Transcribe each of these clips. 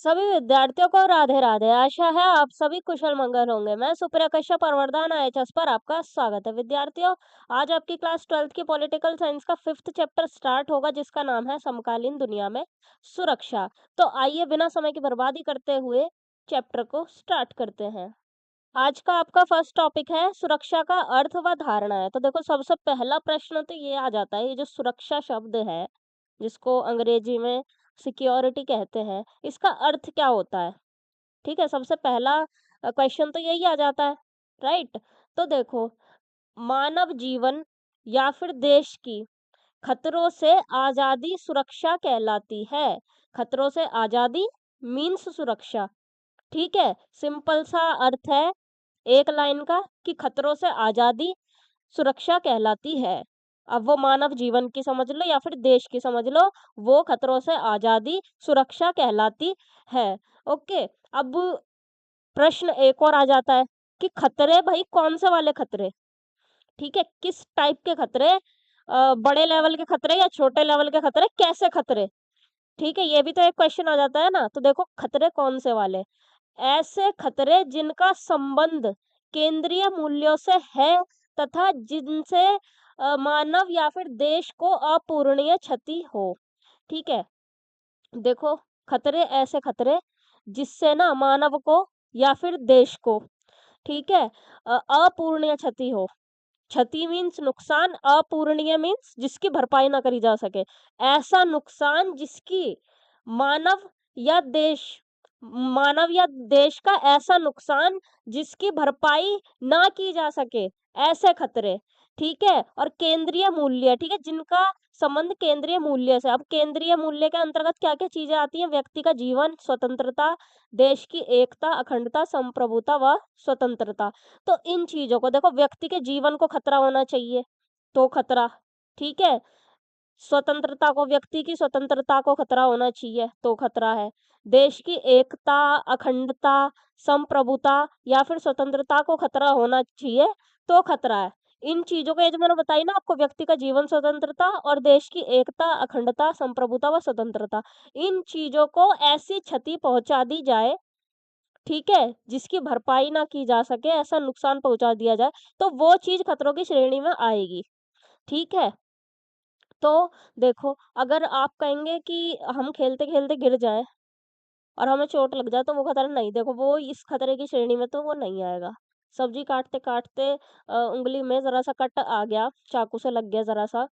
सभी विद्यार्थियों को राधे राधे। आशा है आप सभी कुशल मंगल होंगे। मैं सुप्रिया कश्यप और वरदान आईएएस पर आपका स्वागत है। विद्यार्थियों, आज आपकी क्लास 12th की पॉलिटिकल साइंस का 5th चैप्टर स्टार्ट होगा, जिसका नाम है समकालीन दुनिया में सुरक्षा। तो आइए बिना समय की बर्बादी करते हुए चैप्टर को स्टार्ट करते हैं। आज का आपका फर्स्ट टॉपिक है सुरक्षा का अर्थ व धारणा है। तो देखो, सबसे पहला प्रश्न तो ये आ जाता है, ये जो सुरक्षा शब्द है, जिसको अंग्रेजी में सिक्योरिटी कहते हैं, इसका अर्थ क्या होता है? ठीक है, सबसे पहला क्वेश्चन तो यही आ जाता है, राइट? तो देखो, मानव जीवन या फिर देश की खतरों से आजादी सुरक्षा कहलाती है। खतरों से आजादी मीन्स सुरक्षा। ठीक है, सिंपल सा अर्थ है एक लाइन का कि खतरों से आजादी सुरक्षा कहलाती है। अब वो मानव जीवन की समझ लो या फिर देश की समझ लो, वो खतरों से आजादी सुरक्षा कहलाती है। ओके, अब प्रश्न एक और आ जाता है कि खतरे भाई कौन से वाले खतरे? ठीक है, किस टाइप के खतरे? बड़े लेवल के खतरे या छोटे लेवल के खतरे? कैसे खतरे? ठीक है, ये भी तो एक क्वेश्चन आ जाता है ना। तो देखो, खतरे कौन से वाले? ऐसे खतरे जिनका संबंध केंद्रीय मूल्यों से है तथा जिनसे मानव या फिर देश को अपूरणीय क्षति हो। ठीक है, देखो, खतरे ऐसे खतरे जिससे ना मानव को या फिर देश को, ठीक है, अपूरणीय क्षति हो। क्षति मीन्स नुकसान, अपूरणीय मीन्स जिसकी भरपाई ना करी जा सके। ऐसा नुकसान जिसकी मानव या देश मानव या देश का ऐसा नुकसान जिसकी भरपाई ना की जा सके, ऐसे खतरे। ठीक है, और केंद्रीय मूल्य, ठीक है, जिनका संबंध केंद्रीय मूल्य से। अब केंद्रीय मूल्य के अंतर्गत क्या क्या चीजें आती हैं? व्यक्ति का जीवन, स्वतंत्रता, देश की एकता, अखंडता, संप्रभुता व स्वतंत्रता। तो इन चीजों को देखो, व्यक्ति के जीवन को खतरा होना चाहिए तो खतरा, ठीक है, स्वतंत्रता को, व्यक्ति की स्वतंत्रता को खतरा होना चाहिए तो खतरा है, देश की एकता, अखंडता, संप्रभुता या फिर स्वतंत्रता को खतरा होना चाहिए तो खतरा है। इन चीजों को, ये जो मैंने बताई ना आपको, व्यक्ति का जीवन, स्वतंत्रता और देश की एकता, अखंडता, संप्रभुता व स्वतंत्रता, इन चीजों को ऐसी क्षति पहुंचा दी जाए, ठीक है, जिसकी भरपाई ना की जा सके, ऐसा नुकसान पहुंचा दिया जाए, तो वो चीज खतरों की श्रेणी में आएगी। ठीक है, तो देखो, अगर आप कहेंगे कि हम खेलते खेलते गिर जाए और हमें चोट लग जाए तो वो खतरा नहीं, देखो वो इस खतरे की श्रेणी में तो वो नहीं आएगा। सब्जी काटते काटते उंगली में जरा सा कट आ गया, चाकू से लग गया जरा सा,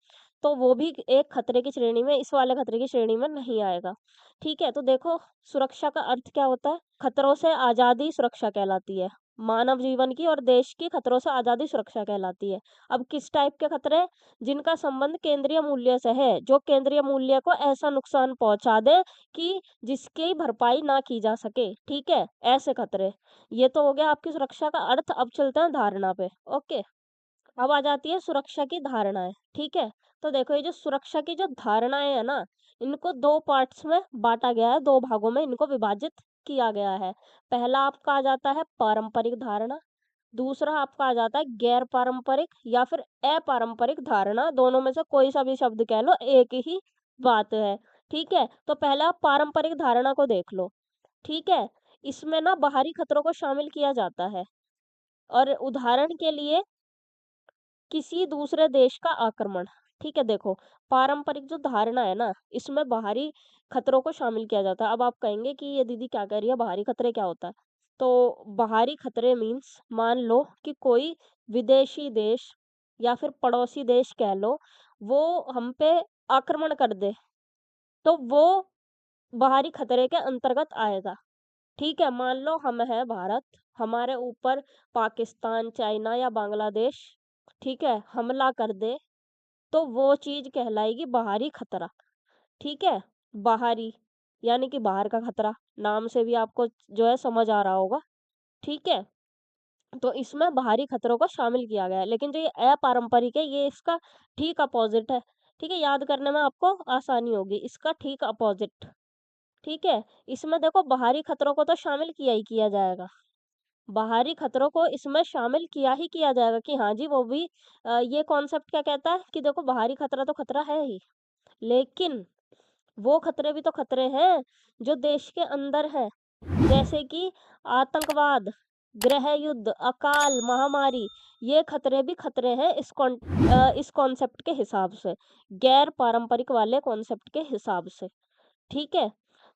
तो वो भी एक खतरे की श्रेणी में, इस वाले खतरे की श्रेणी में नहीं आएगा। ठीक है, तो देखो, सुरक्षा का अर्थ क्या होता है? खतरों से आजादी सुरक्षा कहलाती है। मानव जीवन की और देश की खतरों से आजादी सुरक्षा कहलाती है। अब किस टाइप के खतरे? जिनका संबंध केंद्रीय मूल्य से है, जो केंद्रीय मूल्य को ऐसा नुकसान पहुंचा दे कि जिसकी भरपाई ना की जा सके। ठीक है, ऐसे खतरे। ये तो हो गया आपकी सुरक्षा का अर्थ। अब चलते हैं धारणा पे। ओके, अब आ जाती है सुरक्षा की धारणाएं। ठीक है, तो देखो, ये जो सुरक्षा की जो धारणाएं है ना, इनको दो पार्ट्स में बांटा गया है, दो भागों में इनको विभाजित किया गया है। पहला आपका आ जाता है पारंपरिक धारणा, दूसरा आपका आ जाता है गैर पारंपरिक या फिर अपारंपरिक धारणा। दोनों में से कोई सा भी शब्द कह लो, एक ही बात है। ठीक है, तो पहला पारंपरिक धारणा को देख लो। ठीक है, इसमें ना बाहरी खतरों को शामिल किया जाता है, और उदाहरण के लिए किसी दूसरे देश का आक्रमण। ठीक है, देखो, पारंपरिक जो धारणा है ना, इसमें बाहरी खतरों को शामिल किया जाता है। अब आप कहेंगे कि ये दीदी क्या कह रही है, बाहरी खतरे क्या होता है? तो बाहरी खतरे मीन्स, मान लो कि कोई विदेशी देश या फिर पड़ोसी देश कह लो, वो हम पे आक्रमण कर दे, तो वो बाहरी खतरे के अंतर्गत आएगा। ठीक है, मान लो हम है भारत, हमारे ऊपर पाकिस्तान, चाइना या बांग्लादेश, ठीक है, हमला कर दे, तो वो चीज कहलाएगी बाहरी खतरा। ठीक है, बाहरी यानी कि बाहर का खतरा, नाम से भी आपको जो है समझ आ रहा होगा। ठीक है, तो इसमें बाहरी खतरों को शामिल किया गया है, लेकिन जो ये अपारंपरिक है, ये इसका ठीक अपोजिट है। ठीक है, याद करने में आपको आसानी होगी, इसका ठीक अपोजिट। ठीक है, इसमें देखो, बाहरी खतरों को तो शामिल किया ही किया जाएगा, बाहरी खतरों को इसमें शामिल किया ही किया जाएगा कि हाँ जी, वो भी ये कॉन्सेप्ट क्या कहता है कि देखो, बाहरी खतरा तो खतरा है ही, लेकिन वो खतरे भी तो खतरे हैं जो देश के अंदर है, जैसे कि आतंकवाद, गृह युद्ध, अकाल, महामारी, ये खतरे भी खतरे हैं इस कॉन्सेप्ट के हिसाब से, गैर पारंपरिक वाले कॉन्सेप्ट के हिसाब से, ठीक है?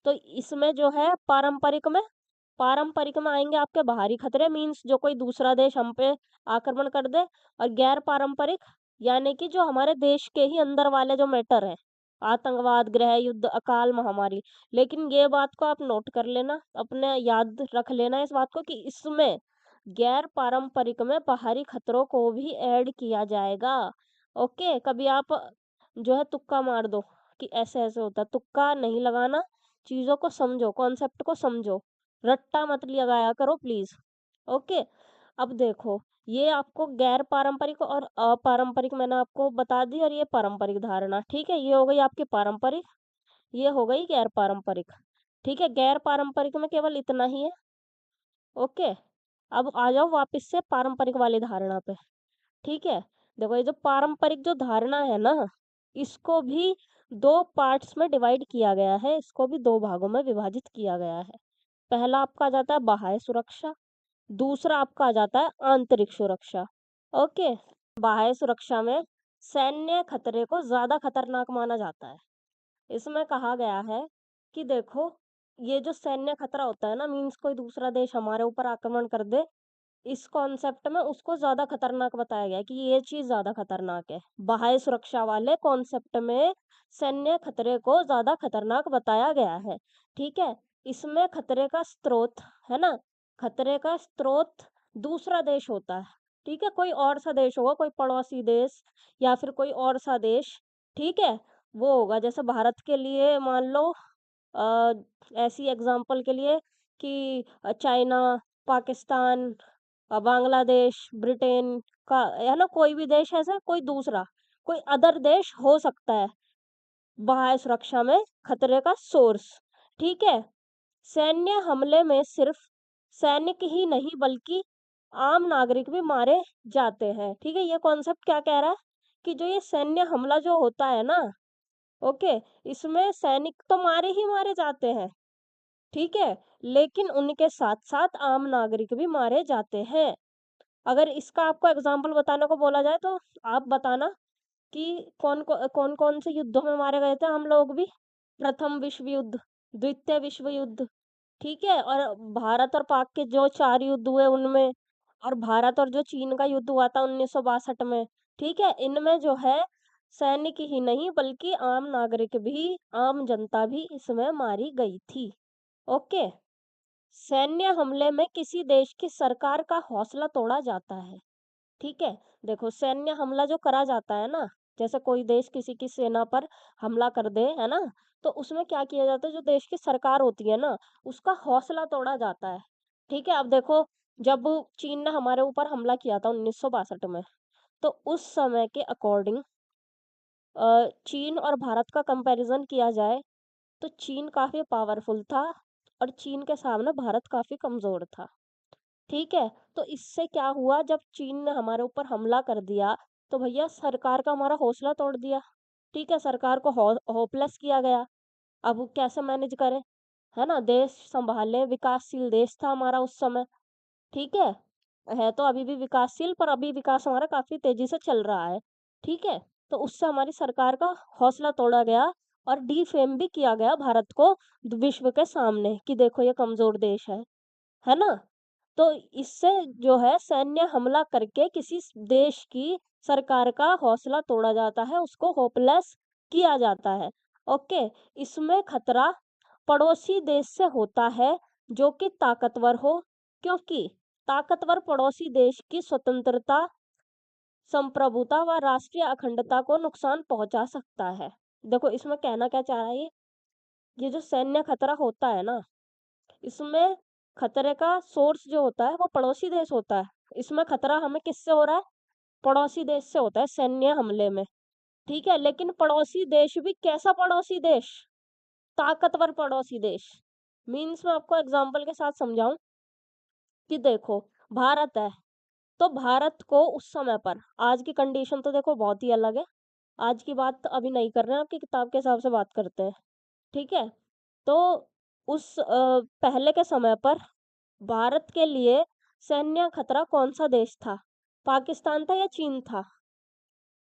तो इसमें जो है पारंपरिक में आएँगे आपके बाहरी खतरे, मीन्स जो कोई दूसरा देश हम पे आक्रमण कर दे, और गैर पारंपरिक यानी कि जो हमारे देश के ही अंदर वाले जो मैटर हैं, आतंकवाद, गृह युद्ध, अकाल, महामारी। लेकिन ये बात को आप नोट कर लेना, अपने याद रख लेना इस बात को कि इसमें गैर पारंपरिक में बाहरी खतरों को भी ऐड किया जाएगा। ओके, कभी आप जो है तुक्का मार दो कि ऐसे-ऐसे होता है, तुक्का नहीं लगाना, चीज़ों को समझो, कॉन्सेप्ट को समझो। रट्टा मत लगाया करो प्लीज। ओके, अब देखो, ये आपको गैर पारंपरिक और अपारंपरिक मैंने आपको बता दी, और ये पारंपरिक धारणा, ठीक है? ये हो गई आपकी पारंपरिक, ये हो गई गैर पारंपरिक। ठीक है, गैर पारंपरिक में केवल इतना ही है। ओके, अब आ जाओ वापस से पारंपरिक वाली धारणा पे। ठीक है, देखो ये जो पारंपरिक जो धारणा है ना, इसको भी दो पार्ट्स में डिवाइड किया गया है, इसको भी दो भागों में विभाजित किया गया है। पहला आपका आ जाता है बाह्य सुरक्षा, दूसरा आपका आ जाता है आंतरिक सुरक्षा। ओके, बाह्य सुरक्षा में सैन्य खतरे को ज्यादा खतरनाक माना जाता है। इसमें कहा गया है कि देखो, ये जो सैन्य खतरा होता है ना, मीन्स कोई दूसरा देश हमारे ऊपर आक्रमण कर दे, इस कॉन्सेप्ट में उसको ज्यादा खतरनाक बताया गया है कि ये चीज ज्यादा खतरनाक है। बाह्य सुरक्षा वाले कॉन्सेप्ट में सैन्य खतरे को ज्यादा खतरनाक बताया गया है। ठीक है, इसमें खतरे का स्रोत, है ना, खतरे का स्रोत दूसरा देश होता है। ठीक है, कोई और सा देश होगा, कोई पड़ोसी देश या फिर कोई और सा देश। ठीक है, वो होगा, जैसे भारत के लिए मान लो, अ, ऐसी एग्जांपल के लिए कि चाइना, पाकिस्तान, बांग्लादेश, ब्रिटेन का, है ना, कोई भी देश ऐसा, कोई दूसरा, कोई अदर देश हो सकता है बाह्य सुरक्षा में खतरे का सोर्स। ठीक है, सैन्य हमले में सिर्फ सैनिक ही नहीं बल्कि आम नागरिक भी मारे जाते हैं। ठीक है, ये कॉन्सेप्ट क्या कह रहा है कि जो ये सैन्य हमला जो होता है ना, ओके, इसमें सैनिक तो मारे ही मारे जाते हैं, ठीक है, लेकिन उनके साथ साथ आम नागरिक भी मारे जाते हैं। अगर इसका आपको एग्जाम्पल बताने को बोला जाए तो आप बताना कि कौन कौन से युद्धों में मारे गए थे हम लोग भी। प्रथम विश्व युद्ध, द्वितीय विश्व युद्ध, ठीक है, और भारत और पाक के जो 4 युद्ध हुए उनमें, और भारत और जो चीन का युद्ध हुआ था 1962 में। ठीक है, इनमें जो है सैनिक ही नहीं बल्कि आम नागरिक भी, आम जनता भी इसमें मारी गई थी। ओके, सैन्य हमले में किसी देश की सरकार का हौसला तोड़ा जाता है। ठीक है, देखो सैन्य हमला जो करा जाता है ना, जैसे कोई देश किसी की सेना पर हमला कर दे, है ना, तो उसमें क्या किया जाता है, जो देश की सरकार होती है ना, उसका हौसला तोड़ा जाता है। ठीक है, अब देखो, जब चीन ने हमारे ऊपर हमला किया था 1962 में, तो उस समय के अकॉर्डिंग चीन और भारत का कंपैरिजन किया जाए तो चीन काफी पावरफुल था और चीन के सामने भारत काफी कमजोर था। ठीक है, तो इससे क्या हुआ, जब चीन ने हमारे ऊपर हमला कर दिया, तो भैया सरकार का हमारा हौसला तोड़ दिया। ठीक है, सरकार को होपलेस किया गया। अब वो कैसे मैनेज करें, है ना, देश संभाले, विकासशील देश था हमारा उस समय। ठीक है तो अभी भी विकासशील, पर अभी विकास हमारा काफी तेजी से चल रहा है। ठीक है, तो उससे हमारी सरकार का हौसला तोड़ा गया और डिफेम भी किया गया भारत को विश्व के सामने कि देखो ये कमजोर देश है ना। तो इससे जो है सैन्य हमला करके किसी देश की सरकार का हौसला तोड़ा जाता है, उसको होपलेस किया जाता है। ओके, इसमें खतरा पड़ोसी देश से होता है जो कि ताकतवर हो, क्योंकि ताकतवर पड़ोसी देश की स्वतंत्रता, संप्रभुता व राष्ट्रीय अखंडता को नुकसान पहुंचा सकता है। देखो इसमें कहना क्या चाह रहा है ये जो सैन्य खतरा होता है ना, इसमें खतरे का सोर्स जो होता है वो पड़ोसी देश होता है। इसमें खतरा हमें किससे हो रहा है, पड़ोसी देश से होता है सैन्य हमले में। ठीक है, लेकिन पड़ोसी देश भी कैसा पड़ोसी देश, ताकतवर पड़ोसी देश। मीन्स मैं आपको एग्जांपल के साथ समझाऊं कि देखो, भारत है, तो भारत को उस समय पर, आज की कंडीशन तो देखो बहुत ही अलग है, आज की बात तो अभी नहीं कर रहे हैं, आपकी किताब के हिसाब से बात करते हैं। ठीक है? तो उस पहले के समय पर भारत के लिए सैन्य खतरा कौन-सा देश था? पाकिस्तान था या चीन था?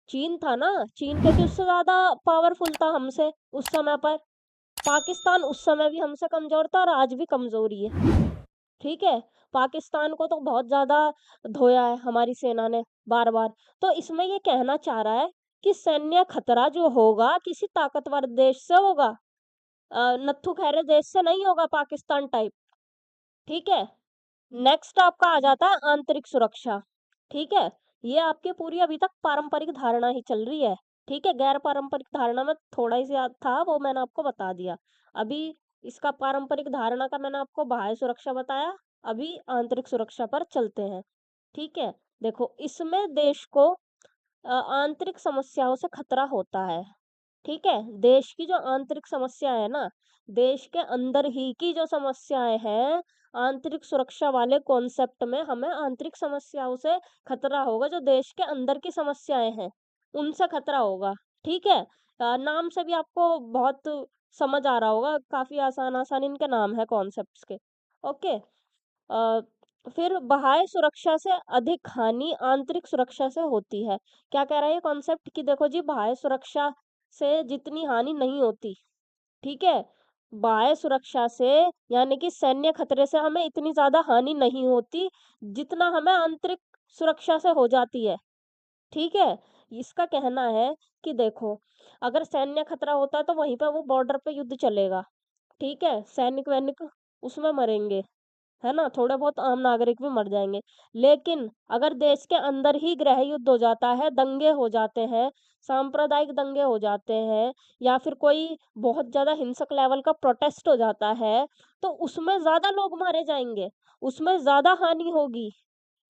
चीन था ना, चीन क्योंकि उससे ज़्यादा पावरफुल था हमसे उस समय पर। पाकिस्तान उस समय भी हमसे कमज़ोर था और आज भी कमज़ोर ही है, ठीक है? पाकिस्तान को तो बहुत ज़्यादा धोया है हमारी सेना ने बार-बार। तो इसमें ये कहना चाह रहा है कि सैन्य खतरा जो होगा किसी ताकतवर देश से होगा, नत्थू खैरे देश से नहीं होगा पाकिस्तान टाइप, ठीक है? नेक्स्ट आपका आ जाता है आंतरिक सुरक्षा, ठीक है? ये आपकी पूरी अभी तक पारंपरिक धारणा ही चल रही है, ठीक है? गैर पारंपरिक धारणा में थोड़ा ही सा था वो मैंने आपको बता दिया। अभी इसका पारंपरिक धारणा का मैंने आपको बाह्य सुरक्षा बताया, अभी आंतरिक सुरक्षा पर चलते हैं, ठीक है? देखो इसमें देश को आंतरिक समस्याओं से खतरा होता है, ठीक है? देश की जो आंतरिक समस्या है ना, देश के अंदर ही की जो समस्याएँ हैं, आंतरिक सुरक्षा वाले कॉन्सेप्ट में हमें आंतरिक समस्याओं से खतरा होगा, जो देश के अंदर की समस्याएँ हैं, उनसे खतरा होगा, ठीक है? नाम से भी आपको बहुत समझ आ रहा होगा, काफ़ी आसान-आसान इनके नाम हैं कॉन्सेप्ट्स के, ओके? अ, फिर बाह्य सुरक्षा से अधिक हानि आंतरिक सुरक्षा से होती है। क्या कह रहा है ये कॉन्सेप्ट कि देखो जी बाह्य सुरक्षा से जितनी हानि नहीं होती, ठीक है? बाह्य सुरक्षा से यानी कि सैन्य खतरे से हमें इतनी ज़्यादा हानि नहीं होती, जितना हमें आंतरिक सुरक्षा से हो जाती है, ठीक है? इसका कहना है कि देखो, अगर सैन्य खतरा होता है तो वहीं पे वो बॉर्डर पे युद्ध चलेगा, ठीक है? सैनिक-वैनिक उसमें मरेंगे। है ना? थोड़े बहुत आम नागरिक भी मर जाएँगे। लेकिन अगर देश के अंदर ही गृह युद्ध हो जाता है, दंगे हो जाते हैं, सांप्रदायिक दंगे हो जाते हैं या फिर कोई बहुत ज़्यादा हिंसक लेवल का प्रोटेस्ट हो जाता है, तो उसमें ज़्यादा लोग मारे जाएँगे, उसमें ज़्यादा हानि होगी।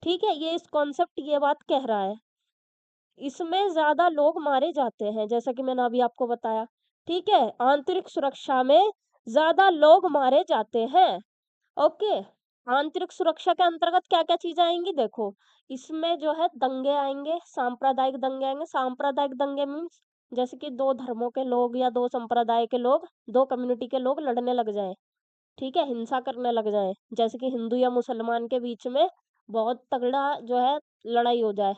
ठीक है? ये इस कॉन्सेप्ट ये बात कह रहा है। इसमें ज़्यादा लोग मारे जाते हैं, जैसा कि मैंने अभी आपको बताया। ठीक है? आंतरिक सुरक्षा में ज़्यादा लोग मारे जाते हैं। ओके, आंतरिक सुरक्षा के अंतर्गत क्या-क्या चीज़ें आएँगी देखो, इसमें जो है दंगे आएँगे, सांप्रदायिक दंगे आएँगे। सांप्रदायिक दंगे मीन्स जैसे कि 2 धर्मों के लोग या 2 संप्रदाय के लोग, 2 कम्युनिटी के लोग लड़ने लग जाएँ, ठीक है? हिंसा करने लग जाएँ। जैसे कि हिंदू या मुसलमान के बीच में बहुत तगड़ा जो है लड़ाई हो जाए,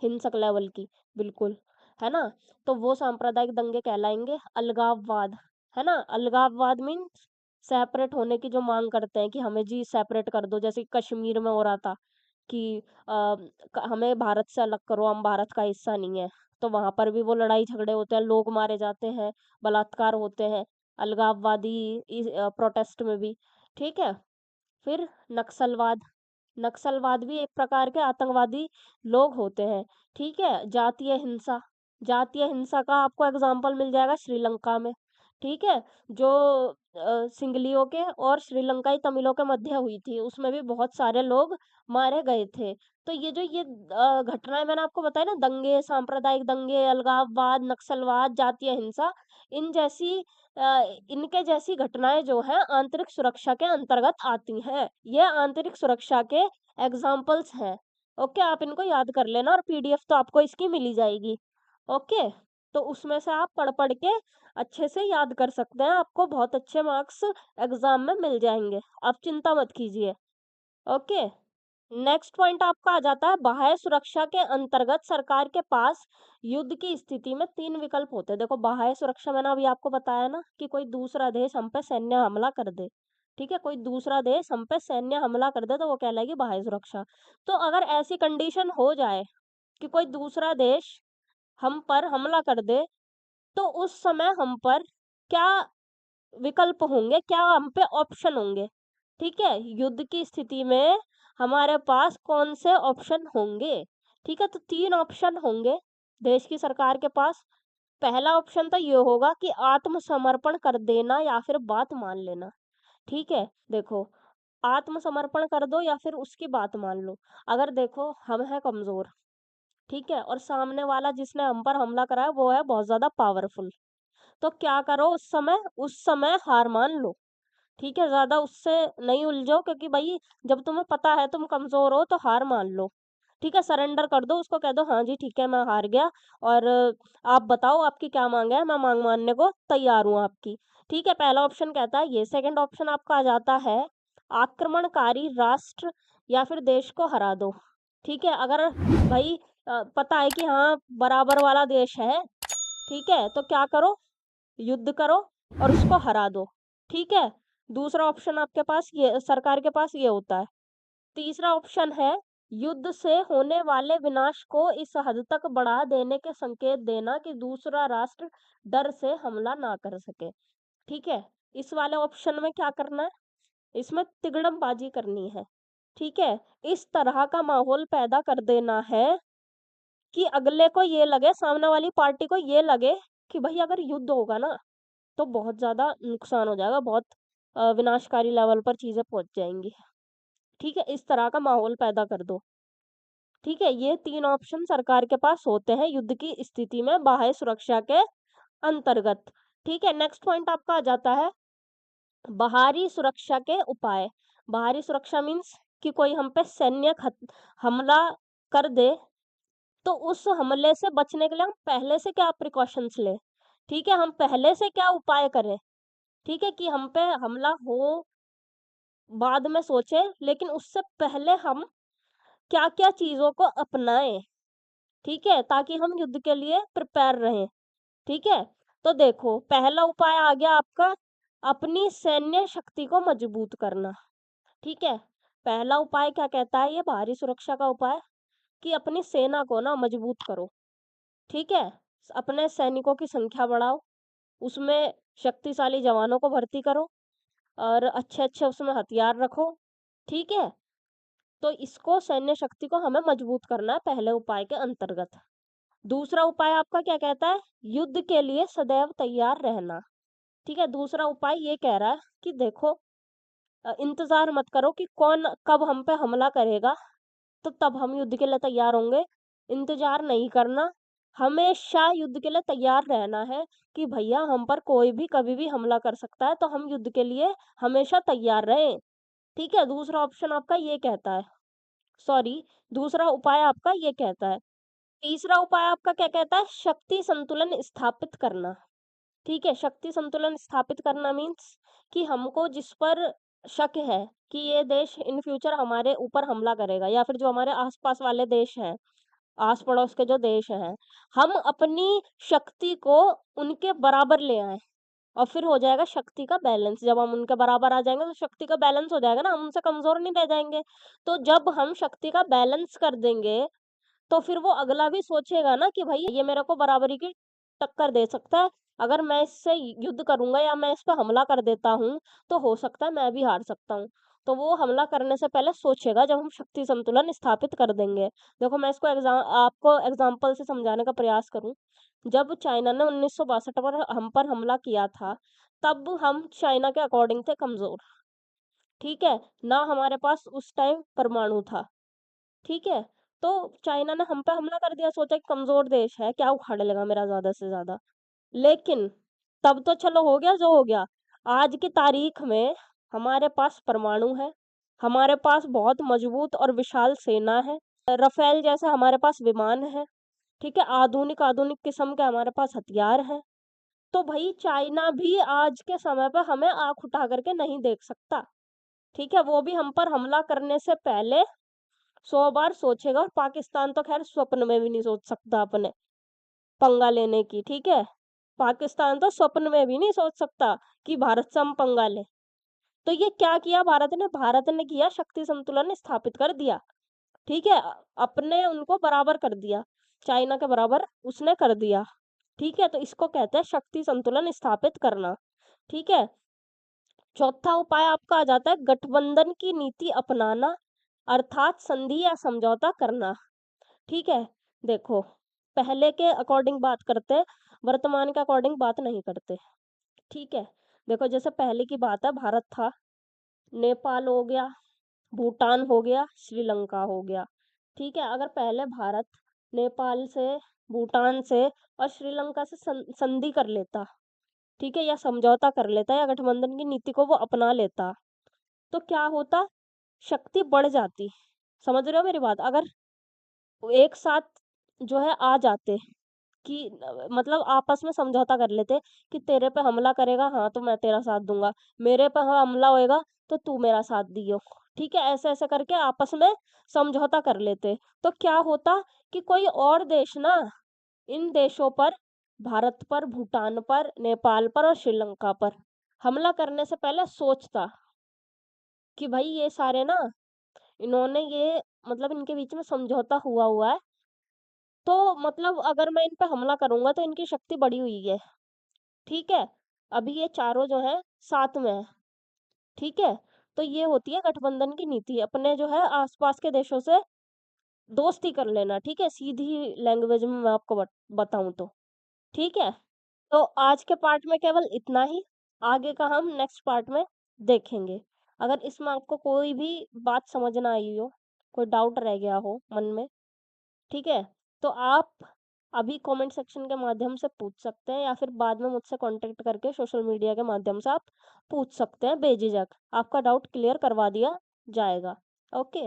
हिंसक लेवल की, बिल्कुल, है ना? तो वो सांप्रदायिक दंगे कहलाएँगे। अलगाववाद, है ना? अलगाववाद मीन्स सेपरेट होने की जो माँग करते हैं कि हमें जी सेपरेट कर दो, जैसे कि कश्मीर में हो रहा था कि हमें भारत से अलग करो, हम भारत का हिस्सा नहीं है। तो वहाँ पर भी वो लड़ाई झगड़े होते हैं, लोग मारे जाते हैं, बलात्कार होते हैं, अलगाववादी प्रोटेस्ट में भी, ठीक है? फिर नक्सलवाद, नक्सलवाद भी एक प्रकार के आतंकवादी लोग होते हैं, ठीक है? जातीय हिंसा का आपको एग्ज़ाम्पल मिल जाएगा श्रीलंका में, ठीक है? जो सिंगलियों के और श्रीलंकाई तमिलों के मध्य हुई थी, उसमें भी बहुत सारे लोग मारे गए थे। तो ये घटनाएँ मैंने आपको बताई ना दंगे, सांप्रदायिक दंगे, अलगाववाद, नक्सलवाद, जातीय हिंसा, इन जैसी इनके जैसी घटनाएँ जो हैं आंतरिक सुरक्षा के अंतर्गत आती हैं। ये आंतरिक सुरक्षा के एग्ज़ाम्पल्स हैं। ओके, आप इनको याद कर लेना और पीडीएफ तो आपको इसकी मिल ही जाएगी। ओके, तो उसमें से आप पढ़-पढ़ के अच्छे से याद कर सकते हैं। आपको बहुत अच्छे मार्क्स एग्ज़ाम में मिल जाएँगे। आप चिंता मत कीजिए। ओके। नेक्स्ट पॉइंट आपका आ जाता है बाह्य सुरक्षा के अंतर्गत सरकार के पास युद्ध की स्थिति में 3 विकल्प होते हैं। देखो बाह्य सुरक्षा मैंने अभी आपको बताया ना कि कोई दूसरा देश हम पे सैन्य हमला कर दे, ठीक है? कोई दूसरा देश हम पे सैन्य हमला कर दे तो वो कहलाएगी बाह्य सुरक्षा। तो अगर ऐसी कंडीशन हो जाए कि कोई दूसरा देश हम पर हमला कर दे, तो उस समय हम पर क्या विकल्प होंगे, क्या हम पे ऑप्शन होंगे, ठीक है? युद्ध की स्थिति में हमारे पास कौन से ऑप्शन होंगे, ठीक है? तो 3 ऑप्शन होंगे देश की सरकार के पास। पहला ऑप्शन तो ये होगा कि आत्मसमर्पण कर देना या फिर बात मान लेना, ठीक है? देखो, आत्मसमर्पण कर दो या फिर उसकी बात मान लो। अगर देखो हम हैं कमज़ोर, ठीक है? और सामने वाला जिसने हम पर हमला करा है वो है बहुत ज़्यादा पावरफुल, तो क्या करो उस समय हार मान लो। ठीक है, ज़्यादा उससे नहीं उलझो क्योंकि भई जब तुम्हें पता है तुम कमज़ोर हो तो हार मान लो। ठीक है, सरेंडर कर दो उसको कह दो हाँ जी ठीक है मैं हार गया और आप बताओ आपकी क्या माँग है? मैं माँग मानने को तैयार हूँ आपकी। ठीक है, पहला ऑप्शन कहता है ये। सेकंड ऑप्शन आपका आ जाता है आक्रमणकारी राष्ट्र या फिर देश को हरा दो। ठीक है, अगर भाई पता है कि हाँ बराबर वाला देश है, ठीक है, तो क्या करो, युद्ध करो और उसको हरा दो। ठीक है, दूसरा ऑप्शन आपके पास ये, सरकार के पास ये होता है। तीसरा ऑप्शन है युद्ध से होने वाले विनाश को इस हद तक बढ़ा देने के संकेत देना कि दूसरा राष्ट्र डर से हमला ना कर सके। ठीक है, इस वाले ऑप्शन में क्या करना है, इसमें तिगड़मबाजी करनी है। ठीक है, इस तरह का माहौल पैदा कर देना है कि अगले को ये लगे, सामने वाली पार्टी को ये लगे कि भाई अगर युद्ध होगा ना तो बहुत ज्यादा नुकसान हो जाएगा, बहुत विनाशकारी लेवल पर चीजें पहुंच जाएंगी। ठीक है, इस तरह का माहौल पैदा कर दो। ठीक है, ये तीन ऑप्शन सरकार के पास होते हैं युद्ध की स्थिति में बाह्य सुरक्षा के अंतर्गत। ठीक है, नेक्स्ट पॉइंट आपका आ जाता है बाहरी सुरक्षा के उपाय। बाहरी सुरक्षा मीन्स कि कोई हम पे सैन्य हमला कर दे, तो उस हमले से बचने के लिए हम पहले से क्या प्रिकॉशंस लें। ठीक है, हम पहले से क्या उपाय करें। ठीक है, कि हम पे हमला हो बाद में सोचे, लेकिन उससे पहले हम क्या क्या चीजों को अपनाएं। ठीक है, ताकि हम युद्ध के लिए प्रिपेयर रहें। ठीक है, तो देखो पहला उपाय आ गया आपका अपनी सैन्य शक्ति को मजबूत करना। ठीक है, पहला उपाय क्या कहता है, ये बाहरी सुरक्षा का उपाय, कि अपनी सेना को ना मजबूत करो। ठीक है, अपने सैनिकों की संख्या बढ़ाओ, उसमें शक्तिशाली जवानों को भर्ती करो और अच्छे अच्छे उसमें हथियार रखो। ठीक है, तो इसको सैन्य शक्ति को हमें मजबूत करना है पहले उपाय के अंतर्गत। दूसरा उपाय आपका क्या कहता है, युद्ध के लिए सदैव तैयार रहना। ठीक है, दूसरा उपाय ये कह रहा है कि देखो इंतजार मत करो कि कौन कब हम पे हमला करेगा तो तब हम युद्ध के लिए तैयार होंगे। इंतजार नहीं करना, हमेशा युद्ध के लिए तैयार रहना है कि भैया हम पर कोई भी कभी भी हमला कर सकता है, तो हम युद्ध के लिए हमेशा तैयार रहें। ठीक है, दूसरा ऑप्शन आपका ये कहता है, सॉरी, दूसरा उपाय आपका ये कहता है। तीसरा उपाय आपका क्या कहता है, शक्ति संतुलन स्थापित करना। ठीक है, शक्ति संतुलन स्थापित करना मीन्स कि हमको जिस पर शक है कि ये देश इन फ्यूचर हमारे ऊपर हमला करेगा, या फिर जो हमारे आसपास वाले देश हैं, आस पड़ोस के जो देश हैं, हम अपनी शक्ति को उनके बराबर ले आए और फिर हो जाएगा शक्ति का बैलेंस। जब हम उनके बराबर आ जाएंगे तो शक्ति का बैलेंस हो जाएगा ना, हम उनसे कमजोर नहीं रह जाएंगे। तो जब हम शक्ति का बैलेंस कर देंगे तो फिर वो अगला भी सोचेगा ना कि भाई ये मेरे को बराबरी की टक्कर दे सकता है, अगर मैं इससे युद्ध करूंगा या मैं इस पे हमला कर देता हूँ तो हो सकता है मैं भी हार सकता हूँ। तो वो हमला करने से पहले सोचेगा जब हम शक्ति संतुलन स्थापित कर देंगे। देखो मैं इसको आपको एग्जाम्पल से समझाने का प्रयास करूं। जब चाइना ने 1962 पर हम पर हमला किया था, तब हम चाइना के अकॉर्डिंग थे कमजोर। ठीक है, ना हमारे पास उस टाइम परमाणु था। ठीक है, तो चाइना ने हम पे हमला कर दिया, सोचा कि कमजोर देश है, क्या उखाड़ लेगा मेरा ज्यादा से ज्यादा। लेकिन तब तो चलो हो गया जो हो गया। आज की तारीख में हमारे पास परमाणु है, हमारे पास बहुत मजबूत और विशाल सेना है, रफेल जैसा हमारे पास विमान है। ठीक है, आधुनिक आधुनिक किस्म के हमारे पास हथियार हैं। तो भाई चाइना भी आज के समय पर हमें आंख उठा करके नहीं देख सकता। ठीक है, वो भी हम पर हमला करने से पहले 100 बार सोचेगा, और पाकिस्तान तो खैर स्वप्न में भी नहीं सोच सकता अपने पंगा लेने की। ठीक है, पाकिस्तान तो स्वप्न में भी नहीं सोच सकता कि भारत से हम पंगा लें। तो ये क्या किया भारत ने किया शक्ति संतुलन स्थापित कर दिया। ठीक है, अपने उनको बराबर कर दिया, चाइना के बराबर उसने कर दिया। ठीक है, तो इसको कहते हैं शक्ति संतुलन स्थापित करना। ठीक है, चौथा उपाय आपका आ जाता है गठबंधन की नीति अपनाना, अर्थात संधि या समझौता करना। ठीक है, देखो पहले के अकॉर्डिंग बात करते हैं, वर्तमान के अकॉर्डिंग बात नहीं करते। ठीक है, देखो जैसे पहले की बात है, भारत था, नेपाल हो गया, भूटान हो गया, श्रीलंका हो गया। ठीक है, अगर पहले भारत नेपाल से, भूटान से और श्रीलंका से संधि कर लेता, ठीक है, या समझौता कर लेता, या गठबंधन की नीति को वो अपना लेता, तो क्या होता, शक्ति बढ़ जाती। समझ रहे हो मेरी बात, अगर एक साथ जो है आ जाते कि मतलब आपस में समझौता कर लेते कि तेरे पे हमला करेगा, हाँ, तो मैं तेरा साथ दूँगा, मेरे पे हमला होएगा तो तू मेरा साथ दियो, ठीक है? ऐसे-ऐसे करके आपस में समझौता कर लेते। तो क्या होता कि कोई और देश ना इन देशों पर, भारत पर, भूटान पर, नेपाल पर और श्रीलंका पर हमला करने से पहले सोचता कि भाई ये सारे ना, इन्होंने ये मतलब इनके बीच में समझौता हुआ हुआ है, तो मतलब अगर मैं इन पे हमला करूँगा तो इनकी शक्ति बढ़ी हुई है, ठीक है? अभी ये चारों जो हैं साथ में हैं, ठीक है? तो ये होती है गठबंधन की नीति, अपने जो है आस-पास के देशों से दोस्ती कर लेना, ठीक है? सीधी लैंग्वेज में मैं आपको बताऊँ तो, ठीक है? तो आज के पार्ट में केवल इतना ही, आगे का हम नेक्स्ट पार्ट में देखेंगे। अगर इसमें आपको कोई भी बात समझ ना आई हो, कोई डाउट रह गया हो मन में, ठीक है? तो आप अभी कमेंट सेक्शन के माध्यम से पूछ सकते हैं या फिर बाद में मुझसे कॉन्टैक्ट करके सोशल मीडिया के माध्यम से आप पूछ सकते हैं बेझिझक। आपका डाउट क्लियर करवा दिया जाएगा। ओके?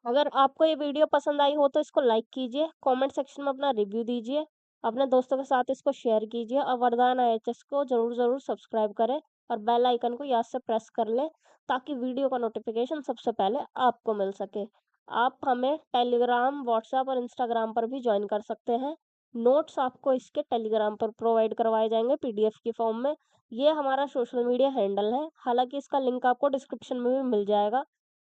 अगर आपको ये वीडियो पसंद आई हो तो इसको लाइक कीजिए, कमेंट सेक्शन में अपना रिव्यू दीजिए, अपने दोस्तों के साथ इसको शेयर कीजिए और वरदान आईएचएस को ज़रूर सब्सक्राइब करें और बेल आइकन को याद से प्रेस कर लें ताकि वीडियो का नोटिफिकेशन सबसे पहले आपको मिल सके। आप हमें टेलीग्राम, व्हाट्सएप और इंस्टाग्राम पर भी ज्वाइन कर सकते हैं। नोट्स आपको इसके टेलीग्राम पर प्रोवाइड करवाए जाएंगे पीडीएफ की फॉर्म में। ये हमारा सोशल मीडिया हैंडल है, हालांकि इसका लिंक आपको डिस्क्रिप्शन में भी मिल जाएगा।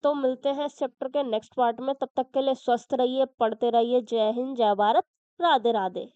तो मिलते हैं इस चैप्टर के नेक्स्ट पार्ट में, तब तक के लिए स्वस्थ रहिए, पढ़ते रहिए। जय हिंद, जय भारत, राधे राधे।